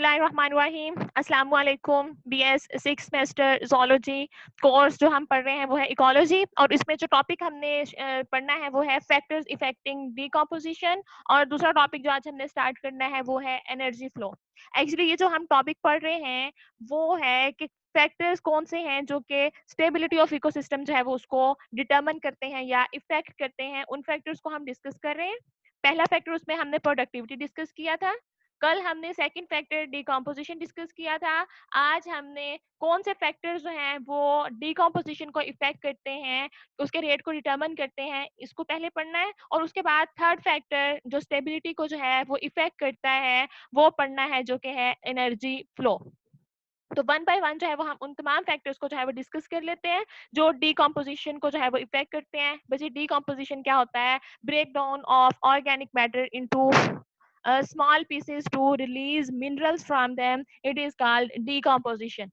बिस्मिल्लाहिर्रहमानिर्रहीम। अस्सलाम वालेकुम। बीएस 6 सेमेस्टर ज़ूलॉजी कोर्स जो हम पढ़ रहे हैं वो है इकोलॉजी, और इसमें जो टॉपिक हमने पढ़ना है वो है फैक्टर्स इफेक्टिंग डिकम्पोजिशन, और दूसरा टॉपिक जो आज हमने स्टार्ट करना है वो है एनर्जी फ्लो। एक्चुअली ये जो हम टॉपिक पढ़ रहे हैं वो है कि फैक्टर्स कौन से हैं जो कि स्टेबिलिटी ऑफ इकोसिस्टम जो है वो उसको डिटरमिन करते हैं या इफेक्ट करते हैं, उन फैक्टर्स को हम डिस्कस कर रहे हैं। पहला फैक्टर उसमें हमने प्रोडक्टिविटी डिस्कस किया था, कल हमने सेकंड फैक्टर डिकम्पोजिशन डिस्कस किया था। आज हमने कौन से फैक्टर्स जो हैं वो डिकम्पोजिशन को इफेक्ट करते हैं, उसके रेट को डिटरमिन करते हैं, इसको पहले पढ़ना है। और उसके बाद थर्ड फैक्टर जो स्टेबिलिटी को जो है वो इफेक्ट करता है वो पढ़ना है, जो कि है एनर्जी फ्लो। तो वन बाय वन जो है वो हम उन तमाम फैक्टर्स को जो है वो डिस्कस कर लेते हैं जो डिकम्पोजिशन को जो है वो इफेक्ट करते हैं। बच्चे डिकम्पोजिशन क्या होता है? Break down of organic matter into small pieces to release minerals from them, it is called decomposition.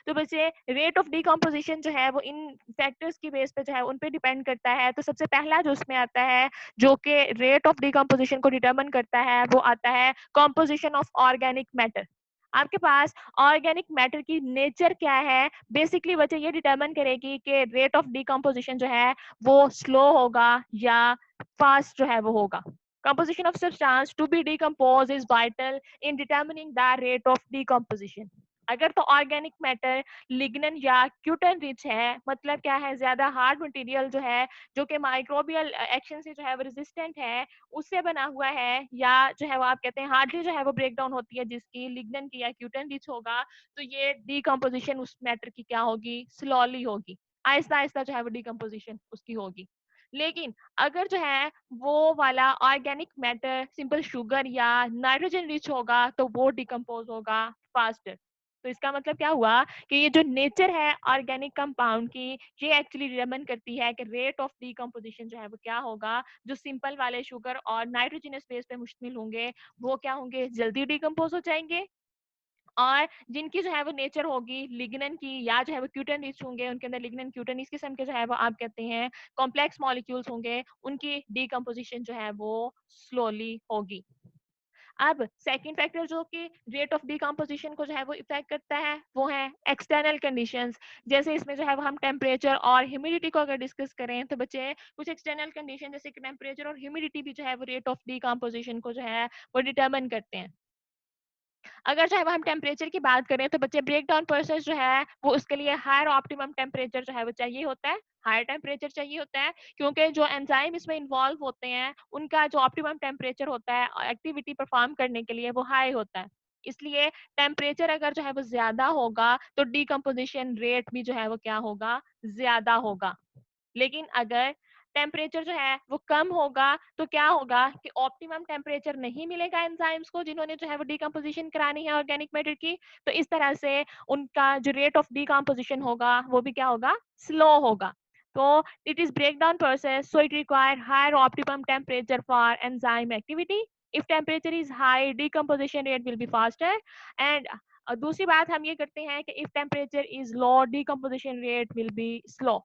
तो बच्चे रेट ऑफ डिकम्पोजिशन जो है वो इन फैक्टर्स की बेस पे जो है उन पे डिपेंड करता है। तो सबसे पहला जो उसमें आता है जो कि रेट ऑफ डिकम्पोजिशन को डिटरमिन करता है वो आता है कॉम्पोजिशन ऑफ ऑर्गेनिक मैटर। आपके पास ऑर्गेनिक मैटर की नेचर क्या है, बेसिकली बच्चे ये डिटरमिन करेगी कि रेट ऑफ डिकम्पोजिशन जो है वो स्लो होगा या फास्ट जो है वो होगा। Composition of substance to be decomposed is vital in determining the rate of decomposition. अगर तो ऑर्गेनिक मैटर लिग्नन या क्यूटन रिच है, मतलब क्या है, ज्यादा हार्ड मटेरियल जो है जो कि माइक्रोबियल एक्शन से जो है वो रेजिस्टेंट है उससे बना हुआ है, या जो है वो आप कहते हैं हार्डली जो है वो ब्रेक डाउन होती है जिसकी लिग्नन की या क्यूटन रिच होगा, तो ये डिकम्पोजिशन उस मैटर की क्या होगी? स्लोली होगी, आहिस्ता आहिस्ता जो है वो डिकम्पोजिशन उसकी होगी। लेकिन अगर जो है वो वाला ऑर्गेनिक मैटर सिंपल शुगर या नाइट्रोजन रिच होगा तो वो डिकम्पोज होगा फास्टर। तो इसका मतलब क्या हुआ कि ये जो नेचर है ऑर्गेनिक कंपाउंड की, ये एक्चुअली डिटरमिन करती है कि रेट ऑफ डिकम्पोजिशन जो है वो क्या होगा। जो सिंपल वाले शुगर और नाइट्रोजनस बेस पे मुश्तमिल होंगे वो क्या होंगे? जल्दी डिकम्पोज हो जाएंगे। और जिनकी जो है वो नेचर होगी लिग्नन की या जो है वो क्यूटन रिच होंगे, उनके अंदर लिग्नन क्यूटन इस किस्म के जो है वो आप कहते हैं कॉम्प्लेक्स मॉलिक्यूल्स होंगे, उनकी डिकम्पोजिशन जो है वो स्लोली होगी। अब सेकंड फैक्टर जो कि रेट ऑफ डिकम्पोजिशन को जो है वो इफेक्ट करता है वो है एक्सटर्नल कंडीशंस। जैसे इसमें जो है वो हम टेम्परेचर और ह्यूमिडिटी को अगर डिस्कस करें तो बच्चे कुछ एक्सटर्नल कंडीशन जैसे कि टेम्परेचर और ह्यूमिडिटी भी जो है वो रेट ऑफ डिकम्पोजिशन को जो है वो डिटरमिन करते हैं। अगर चाहे वो हम टेम्परेचर की बात करें तो बच्चे ब्रेक डाउन प्रोसेस जो है वो उसके लिए हायर ऑप्टिमम टेम्परेचर जो है वो चाहिए होता है, हायर टेम्परेचर चाहिए होता है, क्योंकि जो एंजाइम इसमें इन्वॉल्व होते हैं उनका जो ऑप्टिमम टेम्परेचर होता है एक्टिविटी परफॉर्म करने के लिए वो हाई होता है। इसलिए टेम्परेचर अगर जो है वो ज्यादा होगा तो डिकम्पोजिशन रेट भी जो है वो क्या होगा? ज्यादा होगा। लेकिन अगर टेम्परेचर जो है वो कम होगा तो क्या होगा कि ऑप्टिमम टेम्परेचर नहीं मिलेगा एंजाइम्स को जिन्होंने जो है वो डिकम्पोजिशन करानी है ऑर्गेनिक मैटर की। तो इस तरह से उनका जो रेट ऑफ डिकम्पोजिशन होगा वो भी क्या होगा? स्लो होगा। तो it is break down process, so it require higher optimum temperature for enzyme activity. If temperature is high decomposition rate will be faster. And दूसरी बात हम ये करते हैं कि if temperature is low decomposition rate will be slow.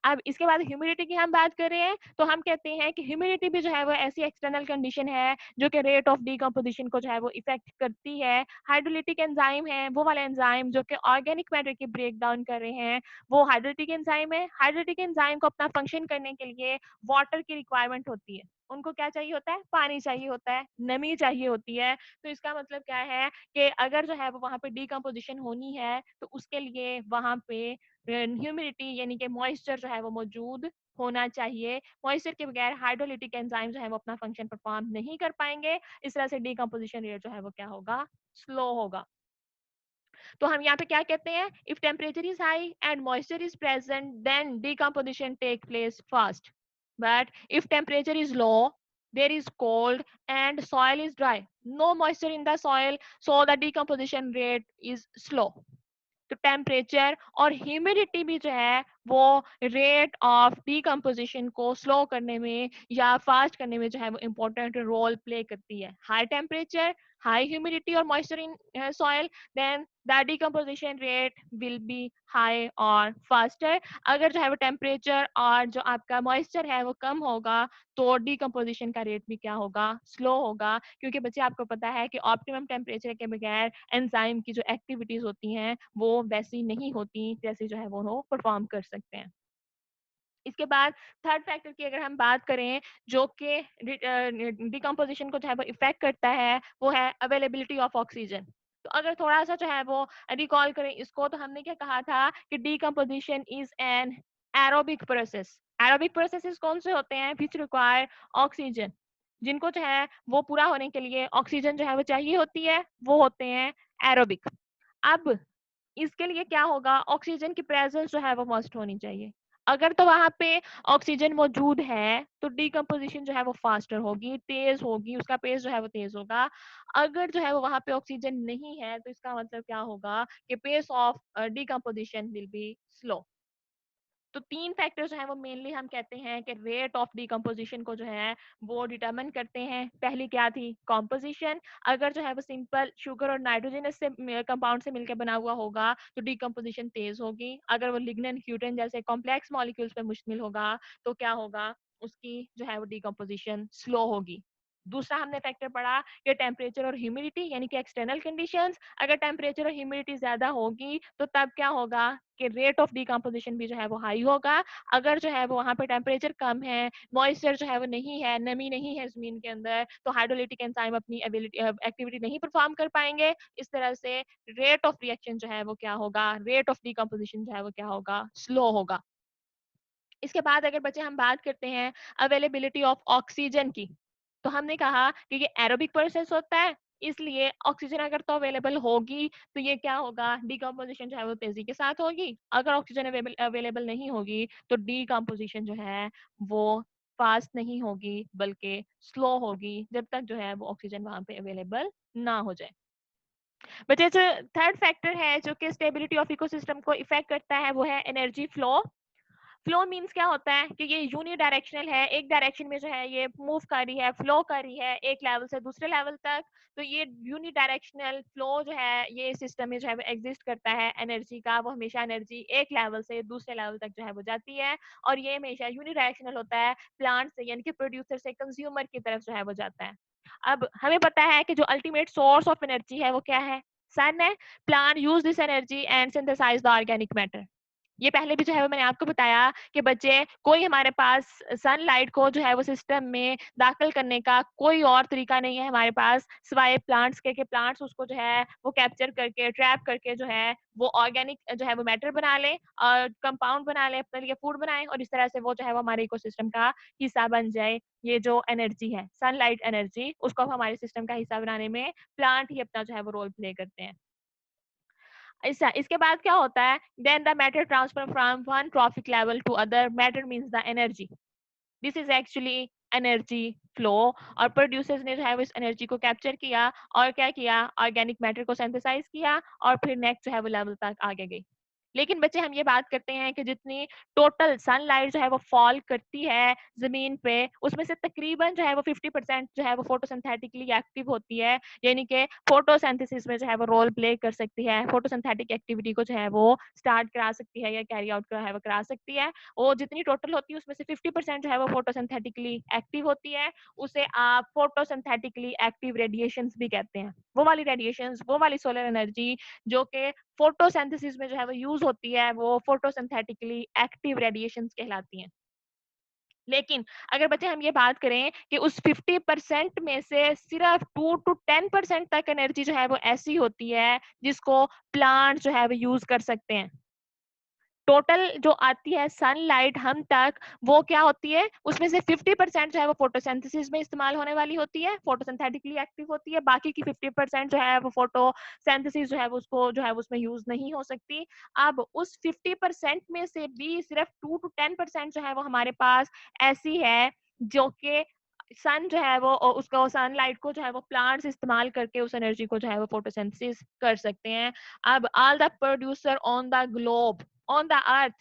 अब इसके बाद ह्यूमिडिटी की हम बात कर रहे हैं तो हम कहते हैं कि ह्यूमिडिटी भी जो है वो ऐसी एक्सटर्नल कंडीशन है जो कि रेट ऑफ डिकम्पोजिशन को जो है वो इफेक्ट करती है। हाइड्रोलिटिक एंजाइम है वो वाला एंजाइम जो कि ऑर्गेनिक मैटर की ब्रेक डाउन कर रहे हैं, वो हाइड्रोलिटिक एंजाइम है। हाइड्रोलिटिक एंजाइम को अपना फंक्शन करने के लिए वाटर की रिक्वायरमेंट होती है। उनको क्या चाहिए होता है? पानी चाहिए होता है, नमी चाहिए होती है। तो इसका मतलब क्या है कि अगर जो है वो वहाँ पे डिकम्पोजिशन होनी है तो उसके लिए वहाँ पे ह्यूमिडिटी यानी कि मॉइस्चर जो है वो मौजूद होना चाहिए। मॉइस्चर के बगैर हाइड्रोलिटिक एंजाइम जो है वो अपना फंक्शन परफॉर्म नहीं कर पाएंगे। इस तरह से डिकम्पोजिशन रेट जो है वो क्या होगा? स्लो होगा। तो हम यहाँ पे क्या कहते हैं? If temperature is high and moisture is present then decomposition take place fast, but if temperature is low, there is cold and soil is dry, no moisture in the soil, so the decomposition rate is slow। तो temperature और humidity भी जो है वो rate of decomposition को slow करने में या फास्ट करने में जो है वो इम्पोर्टेंट रोल प्ले करती है. High temperature, high humidity or moisture in soil, then the decomposition rate will be high or faster. अगर जो है वो टेम्परेचर और जो आपका मॉइस्चर है वो कम होगा तो डिकम्पोजिशन का रेट भी क्या होगा, स्लो होगा, क्योंकि बच्चे आपको पता है कि ऑप्टिमम टेम्परेचर के बगैर एंजाइम की जो एक्टिविटीज होती हैं वो वैसी नहीं होती जैसे जो है वो परफॉर्म कर सकते हैं. इसके बाद थर्ड फैक्टर की अगर हम बात करें जो कि डिकम्पोजिशन को जो है वो इफेक्ट करता है वो है अवेलेबिलिटी ऑफ ऑक्सीजन. तो अगर थोड़ा सा जो है वो रिकॉल करें इसको तो हमने क्या कहा था कि decomposition is an aerobic process. Aerobic processes कौन से होते हैं? Which require oxygen. जिनको जो है वो पूरा होने के लिए ऑक्सीजन जो है वो चाहिए होती है, वो होते हैं एरोबिक. अब इसके लिए क्या होगा, ऑक्सीजन की प्रेजेंस जो है वो मस्ट होनी चाहिए. अगर तो वहां पे ऑक्सीजन मौजूद है तो डिकम्पोजिशन जो है वो फास्टर होगी, तेज होगी, उसका पेस जो है वो तेज होगा. अगर जो है वो वहां पे ऑक्सीजन नहीं है तो इसका मतलब क्या होगा कि pace of decomposition will be slow. तो तीन फैक्टर्स जो है वो मेनली हम कहते हैं कि रेट ऑफ डिकम्पोजिशन को जो है वो डिटरमिन करते हैं. पहली क्या थी? कॉम्पोजिशन. अगर जो है वो सिंपल शुगर और नाइट्रोजनस से कंपाउंड से मिलकर बना हुआ होगा तो डिकम्पोजिशन तेज होगी. अगर वो लिग्नन क्यूटन जैसे कॉम्प्लेक्स मॉलिक्यूल्स पे मुश्तमिल होगा तो क्या होगा, उसकी जो है वो डिकम्पोजिशन स्लो होगी. दूसरा हमने फैक्टर पढ़ा कि टेम्परेचर और ह्यूमिडिटी यानी कि एक्सटर्नल कंडीशंस. अगर टेम्परेचर और ह्यूमिडिटी ज्यादा होगी तो तब क्या होगा कि रेट ऑफ डिकम्पोजिशन भी जो है वो हाई होगा. अगर जो है वो वहां पे टेम्परेचर कम है, मॉइस्चर जो है वो नहीं है, नमी नहीं है जमीन के अंदर, तो हाइड्रोलिटिक एंजाइम अपनी एक्टिविटी नहीं परफॉर्म कर पाएंगे. इस तरह से रेट ऑफ रिएक्शन जो है वो क्या होगा, रेट ऑफ डिकम्पोजिशन जो है वो क्या होगा, स्लो होगा. इसके बाद अगर बच्चे हम बात करते हैं अवेलेबिलिटी ऑफ ऑक्सीजन की, तो हमने कहा कि ये एरोबिक प्रोसेस होता है, इसलिए ऑक्सीजन अगर तो अवेलेबल होगी तो ये क्या होगा, डिकम्पोजिशन जो है वो तेजी के साथ होगी. अगर ऑक्सीजन अवेलेबल नहीं होगी तो डिकम्पोजिशन जो है वो फास्ट नहीं होगी बल्कि स्लो होगी जब तक जो है वो ऑक्सीजन वहां पे अवेलेबल ना हो जाए. बट जो थर्ड फैक्टर है जो कि स्टेबिलिटी ऑफ इकोसिस्टम को इफेक्ट करता है वो है एनर्जी फ्लो. फ्लो मीन्स क्या होता है कि ये यूनि डायरेक्शनल है, एक डायरेक्शन में जो है ये मूव कर रही है, फ्लो कर रही है एक लेवल से दूसरे लेवल तक. तो ये यूनि डायरेक्शनल फ्लो जो है ये सिस्टम में जो है वो एग्जिस्ट करता है एनर्जी का. वो हमेशा एनर्जी एक लेवल से दूसरे लेवल तक जो है वो जाती है और ये हमेशा यूनि डायरेक्शनल होता है, प्लांट से यानी कि प्रोड्यूसर से कंज्यूमर की तरफ जो है वो जाता है. अब हमें पता है कि जो अल्टीमेट सोर्स ऑफ एनर्जी है वो क्या है, सन है. Plant use this energy and synthesise the organic matter. ये पहले भी जो है वो मैंने आपको बताया कि बच्चे कोई हमारे पास सनलाइट को जो है वो सिस्टम में दाखिल करने का कोई और तरीका नहीं है हमारे पास सिवाय प्लांट्स के प्लांट्स उसको जो है वो कैप्चर करके ट्रैप करके जो है वो ऑर्गेनिक जो है वो मैटर बना ले और कंपाउंड बना ले, अपने लिए फूड बनाए और इस तरह से वो जो है वो हमारे इकोसिस्टम का हिस्सा बन जाए. ये जो एनर्जी है सनलाइट एनर्जी उसको हमारे सिस्टम का हिस्सा बनाने में प्लांट ही अपना जो है वो रोल प्ले करते हैं. ऐसा इसके बाद क्या होता है, then the matter transfer from one trophic level to other. Matter means the energy. This is actually energy flow. और प्रोड्यूसर्स ने जो है वो इस एनर्जी को कैप्चर किया और क्या किया, ऑर्गेनिक मैटर को सिंथेसाइज किया और फिर नेक्स्ट जो है वो लेवल तक आगे गई. लेकिन बच्चे हम ये बात करते हैं कि जितनी टोटल सनलाइट जो है वो फॉल करती है जमीन पे उसमें से तकरीबन जो है वो 50% जो है वो फोटोसिंथेटिकली एक्टिव होती है, यानी कि फोटोसिंथेसिस में जो है वो रोल प्ले कर सकती है, फोटोसिंथेटिक एक्टिविटी को जो है वो स्टार्ट करा सकती है या कैरी आउट जो है वो करा सकती है. वो जितनी टोटल होती है उसमें से 50% जो है वो फोटोसिंथेटिकली एक्टिव होती है. उसे आप फोटोसिंथेटिकली एक्टिव रेडिएशंस भी कहते हैं. वो वाली रेडिएशंस, वो वाली सोलर एनर्जी जो कि फोटोसिंथेसिस में जो है वो यूज होती है वो फोटोसिंथेटिकली एक्टिव रेडिएशंस कहलाती हैं. लेकिन अगर बच्चे हम ये बात करें कि उस 50% में से सिर्फ 2 to 10% तक एनर्जी जो है वो ऐसी होती है जिसको प्लांट जो है वो यूज कर सकते हैं. टोटल जो आती है सनलाइट हम तक वो क्या होती है, उसमें से 50% जो है वो फोटोसिंथेसिस में इस्तेमाल होने वाली होती है, फोटोसिंथेटिकली एक्टिव होती है. बाकी की 50% जो है वो फोटोसिंथेसिस जो है वो उसको जो है उसमें यूज नहीं हो सकती. अब उस 50% में से भी सिर्फ 2 to 10% जो है वो हमारे पास ऐसी है जो कि सन जो है वो उसको सनलाइट को जो है वो प्लांट्स इस्तेमाल करके उस एनर्जी को जो है वो फोटोसिंथेसिस कर सकते हैं. अब all the producer on the globe, on the earth,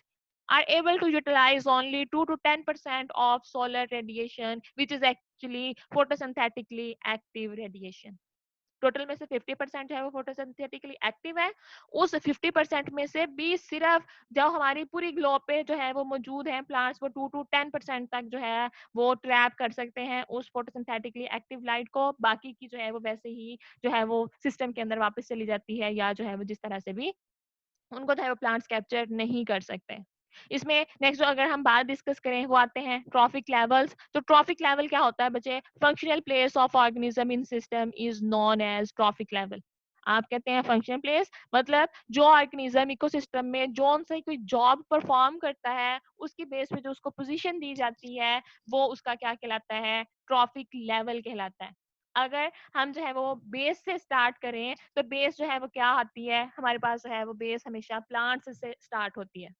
are able to utilize only 2 to 10% of solar radiation, which is actually photosynthetically active radiation. Total में से 50% जो है वो फोटोसिंथेटिकली एक्टिव है। उस 50% में से भी सिर्फ जो हमारी पूरी ग्लोब पे जो है वो मौजूद है प्लांट्स, वो 2 to 10% तक जो है वो ट्रैप कर सकते हैं उस फोटोसिंथेटिकली एक्टिव लाइट को। बाकी की जो है वो वैसे ही जो है वो सिस्टम के अंदर वापस चली जाती है, या जो है वो जिस तरह से भी उनको जो है वो प्लांट्स कैप्चर नहीं कर सकते। इसमें नेक्स्ट जो अगर हम बात डिस्कस करें वो आते हैं ट्रॉफिक लेवल्स। तो ट्रॉफिक लेवल क्या होता है बच्चे? Functional place of organism in system is known as trophic level. आप कहते हैं फंक्शनल प्लेस, मतलब जो ऑर्गेनिज्म इकोसिस्टम में जोन से कोई जॉब परफॉर्म करता है उसकी बेस पे जो उसको पोजीशन दी जाती है वो उसका क्या कहलाता है? ट्रॉफिक लेवल कहलाता है। अगर हम जो है वो बेस से स्टार्ट करें तो बेस जो है वो क्या आती है हमारे पास? जो है वो बेस हमेशा प्लांट्स से स्टार्ट होती है।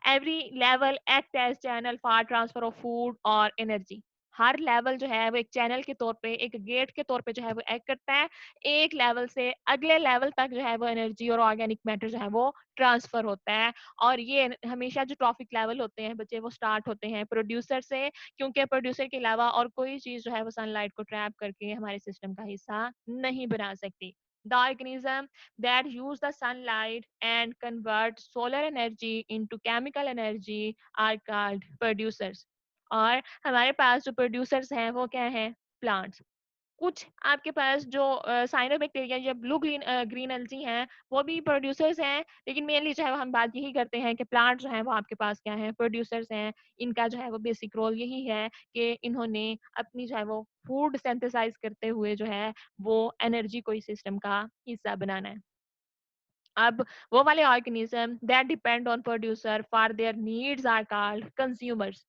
Every level act as channel for transfer of food और एनर्जी। हर लेवल जो है वो एक चैनल के तौर पे, एक गेट के तौर पे जो है वो एक्ट करता है। एक लेवल से अगले लेवल तक जो है वो एनर्जी और ऑर्गेनिक मैटर जो है वो ट्रांसफर होता है। और ये हमेशा जो ट्रॉफिक लेवल होते हैं बच्चे वो स्टार्ट होते हैं प्रोड्यूसर से, क्योंकि प्रोड्यूसर के अलावा और कोई चीज जो है वो सनलाइट को ट्रैप करके हमारे सिस्टम का हिस्सा नहीं बना सकती। The organism that use the sunlight and convert solar energy into chemical energy are called producers। और हमारे पास जो प्रोड्यूसर्स हैं वो क्या हैं? प्लांट्स। कुछ आपके पास जो साइनोबैक्टीरिया या ब्लू ग्रीन ग्रीन एल्गी हैं वो भी प्रोड्यूसर्स हैं, लेकिन मेनली जो है वो हम बात यही करते हैं कि प्लांट जो है वो आपके पास क्या है? प्रोड्यूसर्स हैं। इनका जो है वो बेसिक रोल यही है कि इन्होंने अपनी जो है वो फूड सिंथेसाइज करते हुए जो है वो एनर्जी को इस सिस्टम का हिस्सा बनाना है। अब वो वाले organism that depend on producer for their needs are called consumers.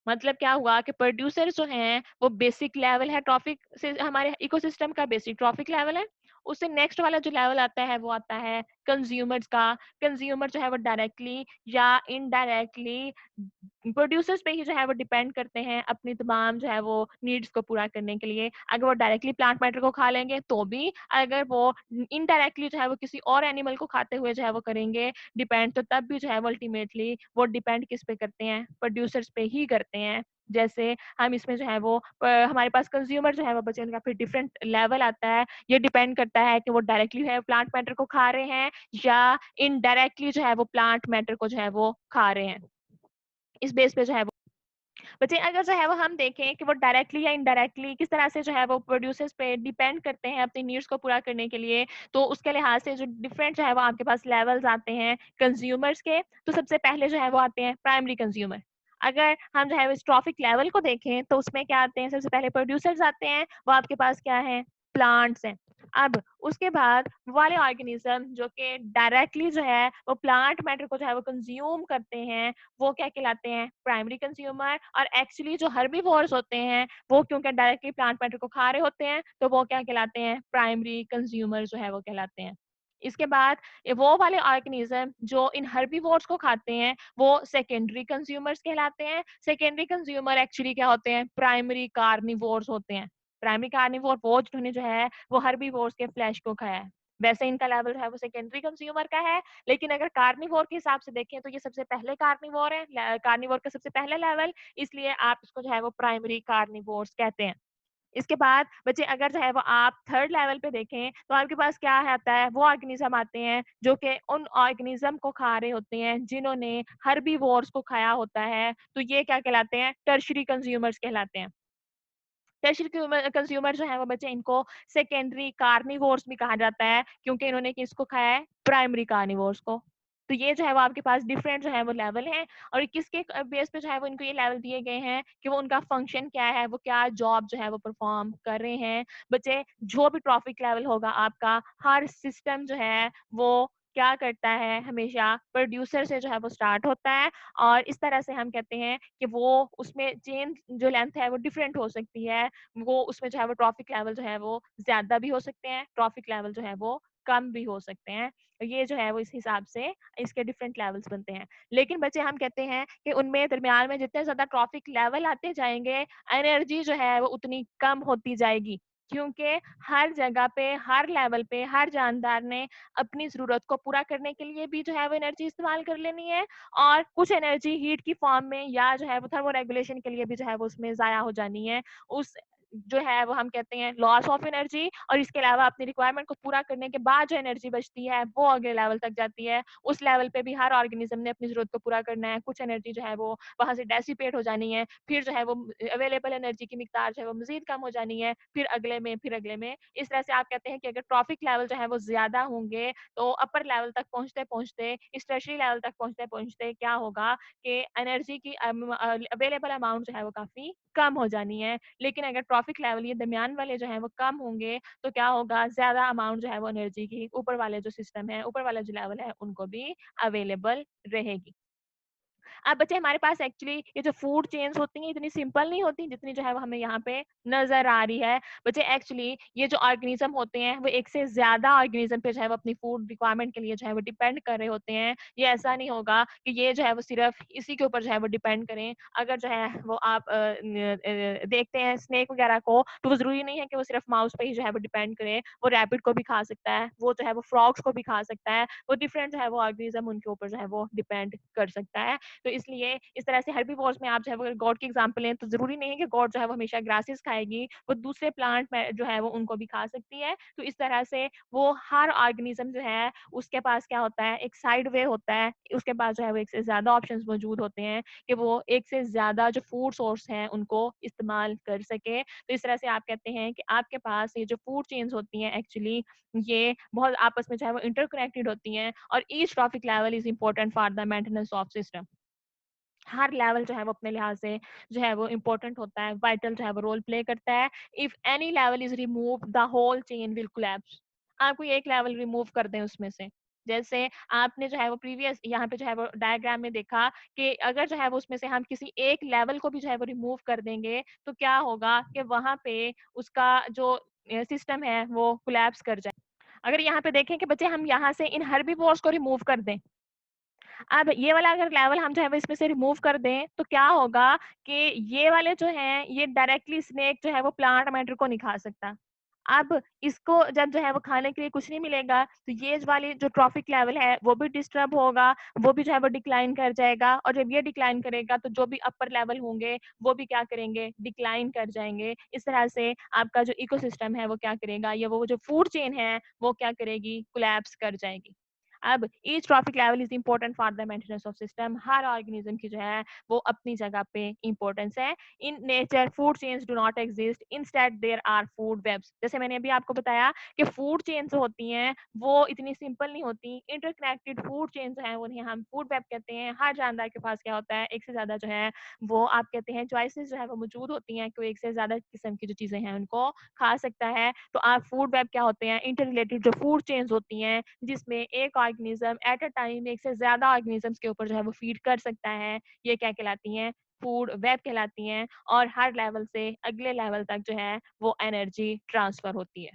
मतलब क्या हुआ कि प्रोड्यूसर जो हैं वो बेसिक लेवल है ट्रॉफिक से, हमारे इकोसिस्टम का बेसिक ट्रॉफिक लेवल है। उससे नेक्स्ट वाला जो लेवल आता है वो आता है कंज्यूमर्स का। कंज्यूमर जो है वो डायरेक्टली या इनडायरेक्टली प्रोड्यूसर्स पे ही जो है वो डिपेंड करते हैं अपनी तमाम जो है वो नीड्स को पूरा करने के लिए। अगर वो डायरेक्टली प्लांट मैटर को खा लेंगे तो भी, अगर वो इनडायरेक्टली जो है वो किसी और एनिमल को खाते हुए जो है वो करेंगे डिपेंड, तो तब भी जो है वो अल्टीमेटली वो डिपेंड किस पे करते हैं? प्रोड्यूसर्स पे ही करते हैं। जैसे हम इसमें जो है वो हमारे पास कंज्यूमर जो है वो बचे, उनका फिर डिफरेंट लेवल आता है। ये डिपेंड करता है कि वो डायरेक्टली है प्लांट मैटर को खा रहे हैं या इनडायरेक्टली जो है वो प्लांट मैटर को जो है वो खा रहे हैं। इस बेस पे जो है वो बच्चे, अगर जो है वो हम देखें कि वो डायरेक्टली या इनडायरेक्टली किस तरह से जो है वो प्रोड्यूसर्स पे डिपेंड करते हैं अपनी नीड्स को पूरा करने के लिए, तो उसके लिहाज से जो डिफरेंट जो है वो आपके पास लेवल्स आते हैं कंज्यूमर्स के। तो सबसे पहले जो है वो आते हैं प्राइमरी कंज्यूमर। अगर हम जो है इस ट्रॉफिक लेवल को देखें तो उसमें क्या आते हैं? सबसे पहले प्रोड्यूसर्स आते हैं, वो आपके पास क्या है? प्लांट्स हैं। अब उसके बाद वाले ऑर्गेनिज्म जो कि डायरेक्टली जो है वो प्लांट मैटर को जो है वो कंज्यूम करते हैं, वो क्या कहलाते हैं? Primary consumer. और एक्चुअली जो हर्बीवोर्स होते हैं वो क्योंकि डायरेक्टली प्लांट मैटर को खा रहे होते हैं तो वो क्या कहलाते हैं? प्राइमरी कंज्यूमर जो है वो कहलाते हैं। इसके बाद वो वाले ऑर्गेनिज्म जो इन हर्बीवोर्स को खाते हैं वो सेकेंडरी कंज्यूमर्स कहलाते हैं। सेकेंडरी कंज्यूमर एक्चुअली क्या होते हैं? प्राइमरी कार्निवोर्स होते हैं। प्राइमरी कार्निवोर वो जिन्होंने जो है वो हर्बीवोर्स के फ्लैश को खाया है, वैसे इनका लेवल जो है वो सेकेंडरी कंज्यूमर का है। लेकिन अगर कार्निवोर के हिसाब से देखें तो ये सबसे पहले कार्निवोर है, कार्निवोर का सबसे पहला लेवल, इसलिए आप इसको जो है वो प्राइमरी कार्निवोर्स कहते हैं। इसके बाद बच्चे अगर जो है वो आप थर्ड लेवल पे देखें तो आपके पास क्या आता है? वो ऑर्गेनिज्म आते हैं जो कि उन ऑर्गेनिज्म को खा रहे होते हैं जिन्होंने हर्बीवोर्स को खाया होता है, तो ये क्या कहलाते हैं? टर्शरी कंज्यूमर्स कहलाते हैं। टर्शरी कंज्यूमर जो है वो बच्चे, इनको सेकेंडरी कार्निवोर्स भी कहा जाता है क्योंकि इन्होंने किसको खाया है? प्राइमरी कार्निवोर्स को। तो ये जो है वो आपके पास डिफरेंट जो है वो लेवल हैं, और ये किसके बेस पे जो है वो इनको ये लेवल दिए गए हैं कि वो उनका फंक्शन क्या है, वो क्या जॉब जो है वो परफॉर्म कर रहे हैं। बच्चे, जो भी ट्रॉफिक लेवल होगा आपका, हर सिस्टम जो है वो क्या करता है? हमेशा प्रोड्यूसर से जो है वो स्टार्ट होता है, और इस तरह से हम कहते हैं कि वो उसमें चेन जो लेंथ है वो डिफरेंट हो सकती है। वो उसमें जो है वो ट्रॉफिक लेवल जो है वो ज़्यादा भी हो सकते हैं, ट्रॉफिक लेवल जो है वो कम भी हो सकते हैं। ये जो है वो इस हिसाब से इसके डिफरेंट लेवल्स बनते हैं। लेकिन बच्चे, हम कहते हैं कि उनमें दरमियान में जितने ज़्यादा ट्रॉफिक लेवल आते जाएँगे, एनर्जी जो है वो उतनी कम होती जाएगी। क्योंकि हर जगह पे, हर लेवल पे, हर जानदार ने अपनी ज़रूरत को पूरा करने के लिए भी जो है वो एनर्जी इस्तेमाल कर लेनी है, और कुछ एनर्जी हीट की फॉर्म में या जो है वो थर्मो रेगुलेशन के लिए भी जो है वो उसमें ज़ाया हो जानी है। उस जो है वो हम कहते हैं लॉस ऑफ एनर्जी, और इसके अलावा अपनी रिक्वायरमेंट को पूरा करने के बाद जो एनर्जी बचती है वो अगले लेवल तक जाती है। उस लेवल पे भी हर ऑर्गेनिज़्म ने अपनी ज़रूरत को पूरा करना है। कुछ एनर्जी जो है वो वहाँ से डेसिपेट हो जानी है, फिर जो है वो अवेलेबल एनर्जी की मिकदार जो है वो मज़ीद कम हो जानी है, फिर अगले में, फिर अगले में। इस तरह से आप कहते हैं कि अगर ट्रॉफिक लेवल जो है वो ज़्यादा होंगे, तो अपर लेवल तक पहुँचते-पहुँचते, इस टर्शियरी लेवल तक पहुँचते-पहुँचते क्या होगा कि एनर्जी की अवेलेबल अमाउंट जो है वो काफ़ी कम हो जानी है। लेकिन अगर ट्रॉफिक लेवल ये दरमियान वाले जो हैं वो कम होंगे, तो क्या होगा, ज़्यादा अमाउंट जो है वो एनर्जी की ऊपर वाले जो सिस्टम है, ऊपर वाला जो लेवल है, उनको भी अवेलेबल रहेगी। अब बच्चे हमारे पास एक्चुअली ये जो फूड चेन्स होती हैं इतनी सिंपल नहीं होती जितनी जो है वो हमें यहाँ पे नज़र आ रही है। बच्चे एक्चुअली ये जो ऑर्गेनिज़्म होते हैं वो एक से ज़्यादा ऑर्गेनिज़्म पे जो है वो अपनी फूड रिक्वायरमेंट के लिए जो है वो डिपेंड कर रहे होते हैं। ये ऐसा नहीं होगा कि ये जो है वो सिर्फ़ इसी के ऊपर जो है वो डिपेंड करें। अगर जो है वो आप देखते हैं स्नेक वग़ैरह को, तो वो ज़रूरी नहीं है कि वो सिर्फ़ माउस पे ही जो है वो डिपेंड करे। वो रैबिट को भी खा सकता है, वो जो है वो फ्रॉग्स को भी खा सकता है। वो डिफरेंट जो है वो ऑर्गेनिज़्म उनके ऊपर जो है वो डिपेंड कर सकता है। तो इसलिए इस तरह से हर्बीवोर्स में आप जो है वो अगर गॉड की एग्ज़ाम्पल लें, तो ज़रूरी नहीं है कि गॉड जो है वो हमेशा ग्रासेस खाएगी, वो दूसरे प्लांट में जो है वो उनको भी खा सकती है। तो इस तरह से वो हर ऑर्गेनिज़्म जो है उसके पास क्या होता है, एक साइड वे होता है, उसके पास जो है वो एक से ज़्यादा ऑप्शंस मौजूद होते हैं कि वो एक से ज़्यादा जो फूड सोर्स हैं उनको इस्तेमाल कर सके। तो इस तरह से आप कहते हैं कि आपके पास ये जो फूड चेन्स होती हैं एक्चुअली ये बहुत आपस में जो है वो इंटरकनेक्टेड होती हैं, और each trophic level is important for the maintenance of system. Her level जो है वो अपने लिहाज से जो है वो इम्पोर्टेंट होता है, वाइटल जो है वो रोल प्ले करता है। If any level is removed the whole chain will collapse. आप कोई एक लेवल रिमूव कर दें उसमें से, जैसे आपने जो है वो प्रीवियस यहाँ पे जो है वो डायग्राम में देखा कि अगर जो है वो उसमें से हम किसी एक लेवल को भी जो है वो रिमूव कर देंगे, तो क्या होगा कि वहाँ पे उसका जो सिस्टम है वो कोलैप्स कर जाए। अगर यहाँ पे देखें कि बच्चे हम यहाँ से इन हर्बीवोर्स को रिमूव कर दें, अब ये वाला अगर लेवल हम जो है वो इसमें से रिमूव कर दें, तो क्या होगा कि ये वाले जो हैं, ये डायरेक्टली स्नेक जो है वो प्लांट मैटर को नहीं खा सकता। अब इसको जब जो है वो खाने के लिए कुछ नहीं मिलेगा, तो ये वाली जो ट्रॉफिक लेवल है, वो भी डिस्टर्ब होगा, वो भी जो है वो डिक्लाइन कर जाएगा, और जब ये डिक्लाइन करेगा, तो जो भी अपर लेवल होंगे, वो भी क्या करेंगे, डिक्लाइन कर जाएँगे। इस तरह से आपका जो इकोसिस्टम है, वो क्या करेगा, या वो जो फूड चेन है, वो क्या करेगी, कोलैप्स कर जाएगी। अब each trophic level is important for the maintenance of system. हर ऑर्गेनिज़्म की जो है वो अपनी जगह पे इम्पोर्टेंस है। In nature food chains do not exist, instead there are food webs. जैसे मैंने अभी आपको बताया कि फूड चेन्स जो होती हैं वो इतनी सिंपल नहीं होती। इंटरकनेक्टेड फूड चेन्स हैं उन्हें हम फूड वेब कहते हैं। हर जानदार के पास क्या होता है, एक से ज़्यादा जो है वो आप कहते हैं चॉइसेस जो है वो मौजूद होती हैं कि वो एक से ज़्यादा किस्म की जो चीज़ें हैं उनको खा सकता है। तो आप फूड वेब क्या होते हैं, इंटर रिलेटेड जो फूड चेन्स होती हैं जिसमें एक ऑर्गेनिज्म एट अ टाइम एक से ज़्यादा ऑर्गेनिज़म्स के ऊपर जो है वो फीड कर सकता है। ये क्या कहलाती हैं, फूड वेब कहलाती हैं, और हर लेवल से अगले लेवल तक जो है वो एनर्जी ट्रांसफ़र होती है।